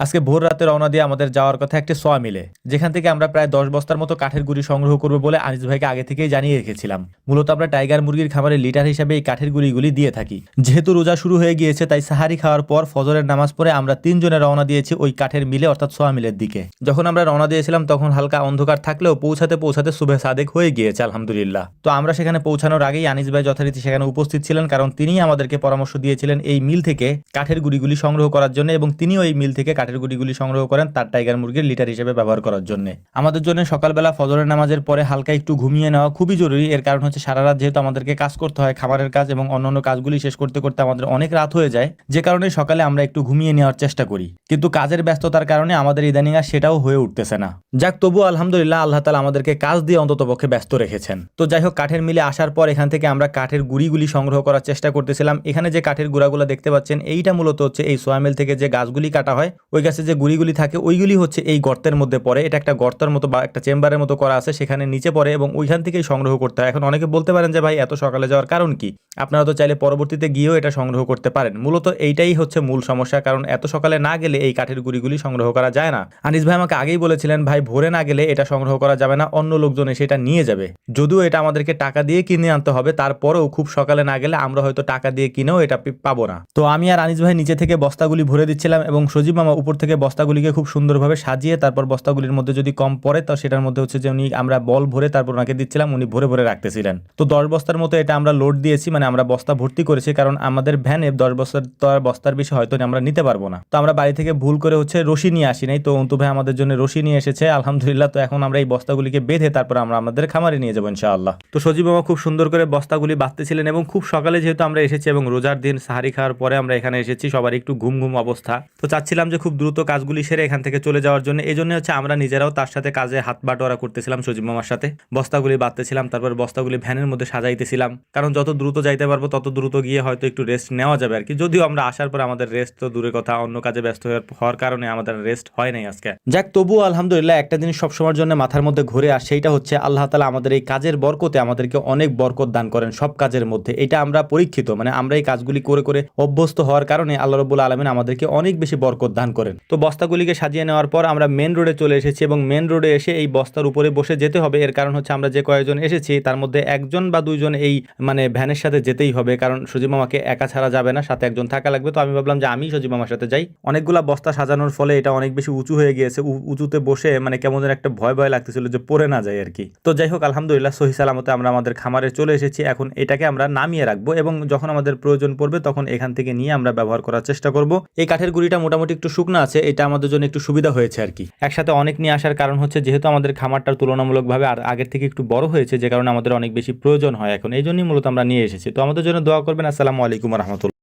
আজকে ভোর রাতে রওনা দিয়ে আমাদের যাওয়ার কথা একটি সোয়া মিলে, যেখান থেকে আমরা প্রায় 10 বস্তার মতো কাঠের গুঁড়ি সংগ্রহ করবো বলে আনিস ভাইকে আগে থেকেই জানিয়ে রেখেছিলাম। মূলত আমরা টাইগার মুরগির খাবারের লিটার হিসাবে এই কাঠের গুঁড়িগুলি দিয়ে থাকি। যেহেতু রোজা শুরু হয়ে গিয়েছে, তাই সাহারি খাওয়ার পর ফজরের নামাজ পড়ে আমরা 3 জনে রওনা দিয়েছি ওই কাঠের মিলে অর্থাৎ সোয়া মিলের দিকে। যখন আমরা রওনা দিয়েছিলাম তখন হালকা অন্ধকার থাকলেও পৌঁছাতে পৌঁছাতে সুবহে সাদেক হয়ে গিয়েছে আলহামদুলিল্লাহ। তো আমরা সেখানে পৌঁছানোর আগেই আনিস ভাই যথারীতি সেখানে উপস্থিত ছিলেন, কারণ তিনি আমাদেরকে পরামর্শ দিয়েছিলেন এই মিল থেকে কাঠের গুঁড়িগুলি সংগ্রহ করার জন্য, এবং তিনি ওই মিল থেকে কাঠের গুঁড়িগুলি সংগ্রহ করেন তার টাইগার মুরগির লিটার হিসেবে ব্যবহার করার জন্য। আমাদের জন্য সকালবেলা ফজরের নামাজের পরে হালকা একটু ঘুমিয়ে নেওয়া খুবই জরুরি। এর কারণ হচ্ছে সারা রাত যেহেতু আমাদেরকে কাজ করতে হয়, খাবারের কাজ এবং অন্যান্য কাজগুলি শেষ করতে করতে আমাদের অনেক রাত হয়ে যায়, যে কারণে সকালে আমরা একটু ঘুমিয়ে নেওয়ার চেষ্টা করি। কিন্তু কাজের ব্যস্ততার কারণে আমাদের ইদানিং আর সেটাও হয়ে উঠতেছে না। যাক, তবু আলহামদুলিল্লাহ আল্লাহ তাআলা আমাদেরকে কাজ দিয়ে অন্তত পক্ষে ব্যস্ত রেখেছেন। তো যাই হোক, কাঠের মিলে আসার পর এখান থেকে আমরা কাঠের গুঁড়িগুলি সংগ্রহ করার চেষ্টা করতেছিলাম। এখানে যে কাঠের গুঁড়াগুলো দেখতে পাচ্ছেন, এইটা মূলত হচ্ছে এই সোয়া মিল থেকে যে গাছগুলি কাটা হয়, ওই গাছে যে গুঁড়িগুলি থাকে ওইগুলি হচ্ছে এই গর্তের মধ্যে পড়ে। এটা একটা গর্তের মতো বা একটা চেম্বারের মতো করা আছে, সেখানে নিচে পড়ে এবং ওইখান থেকেই সংগ্রহ করতে হয়। এখন অনেকে বলতে পারেন যে ভাই এত সকালে যাওয়ার কারণ কি? আপনারা তো চাইলে পরবর্তীতে গিয়েও এটা সংগ্রহ করতে পারেন। মূলত এইটাই হচ্ছে মূল সমস্যা, কারণ এত সকালে না গেলে এই কাঠের গুঁড়িগুলি সংগ্রহ করা যায় না। আনিস ভাই আমাকে আগেই বলেছিলেন ভাই ভোরে না গেলে এটা সংগ্রহ করা যাবে না, অন্য লোকজন এসে এটা নিয়ে যাবে। যদিও এটা আমাদেরকে টাকা দিয়ে কিনে আনতে হবে, তারপরেও খুব সকালে না গেলে আমরা হয়তো টাকা দিয়ে কিনেও এটা পাবো না। তো আমি আর আনিস ভাই নিচে থেকে বস্তাগুলি ভরে দিচ্ছিলাম এবং সজীব মামা উপর থেকে বস্তাগুলিকে খুব সুন্দরভাবে সাজিয়ে তারপর বস্তাগুলির মধ্যে যদি কম পড়ে তো সেটার মধ্যে হচ্ছে যে উনি আমরা বল ভরে তারপর ওনাকে দিচ্ছিলাম, উনি ভরে ভরে রাখতেছিলেন। তো 10 বস্তার মতো এটা আমরা লোড দিয়েছি, মানে আমরা বস্তা ভর্তি করেছি, কারণ আমাদের ভ্যানে 10 বস্তার তো আর বস্তার বেশি হয়তো আমরা নিতে পারবো না। তো আমরা বাড়ি থেকে ভুল করে হচ্ছে রশি নিয়ে আসি নাই, তো অন্তু ভাই আমাদের জন্য রশি নিয়ে এসেছে আলহামদুলিল্লাহ। তো এখন আমরা এই বস্তাগুলিকে বেঁধে তারপর আমরা আমাদের খামারে নিয়ে যাবো ইনশাআল্লাহ। তো সজীব মামা খুব সুন্দর করে বস্তাগুলি বাঁধতেছিলেন এবং খুব সকালে যেহেতু আমরা এসেছি এবং রোজার দিন সাহারি খাওয়ার পরে আমরা এখানে এসেছি, সবার একটু ঘুম ঘুম অবস্থা। তো চাচ্ছিলাম যে খুব দ্রুত কাজগুলি সেরে এখান থেকে চলে যাওয়ার জন্য। এই জন্য হচ্ছে আমরা নিজেরাও তার সাথে কাজে হাত বাটোয়ারা করতেছিলাম সজীব মামার সাথে। বস্তাগুলি বাঁধতেছিলাম, তারপর বস্তাগুলি ভ্যানের মধ্যে সাজাইতেছিলাম, কারণ যত দ্রুত যাইতে পারবো তত দ্রুত গিয়ে হয়তো একটু রেস্ট নেওয়া যাবে আর কি। যদিও আমরা আসার পর আমাদের রেস্ট তো দূরের কথা, অন্য কাজে ব্যস্ত হওয়ার কারণে আমাদের রেস্ট হয় নাই আজকে। যাক, তবুও আলহামদুলিল্লাহ একটা জিনিস সবসময়ের জন্য মাথার মধ্যে ঘুরে আর সেইটা হচ্ছে আল্লাহ তাআলা আমাদের এই কাজের বরকতে আমাদেরকে অনেক বরকত দান করেন সব কাজের মধ্যে। এটা আমরা পরীক্ষিত, মানে আমরা এই কাজগুলি করে করে অভ্যস্ত হওয়ার কারণে আল্লাহ রাব্বুল আলামিন আমাদেরকে অনেক বেশি বরকত দান করেন। তো বস্তাগুলিকে সাজিয়ে নেওয়ার পর আমরা মেন রোডে চলে এসেছি এবং মেন রোডে এসে এই বস্তার উপরে বসে যেতে হবে। এর কারণ হচ্ছে আমরা যে কয়েকজন এসেছি তার মধ্যে 1জন বা 2জন এই মানে ভ্যানের সাথে যেতেই হবে, কারণ সজীব মামাকে একা ছাড়া যাবে না, সাথে একজন থাকা লাগবে। তো আমি ভাবলাম যে আমি সজীব মামার সাথে যাই। অনেকগুলা বস্তা সাজানোর ফলে এটা অনেক বেশি উঁচু হয়ে গিয়েছে, উঁচুতে বসে মানে কেমন যেন একটা ভয় ভয় লাগতেছিল যে পড়ে না যায় আর কি। তো যাই হোক, আলহামদুলিল্লাহ সহি সালামতে আমরা আমাদের খামারে চলে এসেছি। এখন এটাকে আমরা নামিয়ে রাখবো এবং যখন আমাদের প্রয়োজন পড়বে তখন এখান থেকে নিয়ে আমরা ব্যবহার করার চেষ্টা করব। এই কাঠের গুঁড়িটা মোটামুটি একটু শুকনো আছে, এটা আমাদের জন্য একটু সুবিধা হয়েছে আর কি। একসাথে অনেক নিয়ে আসার কারণ হচ্ছে যেহেতু আমাদের খামারটার তুলনামূলকভাবে আর আগের থেকে একটু বড় হয়েছে, যে কারণে আমাদের অনেক বেশি প্রয়োজন হয় এখন, এই জন্যই মূলত আমরা নিয়ে এসেছি। তো আমাদের জন্য দোয়া করবেন। আসসালামু আলাইকুম ওয়া রাহমাতুল্লাহ।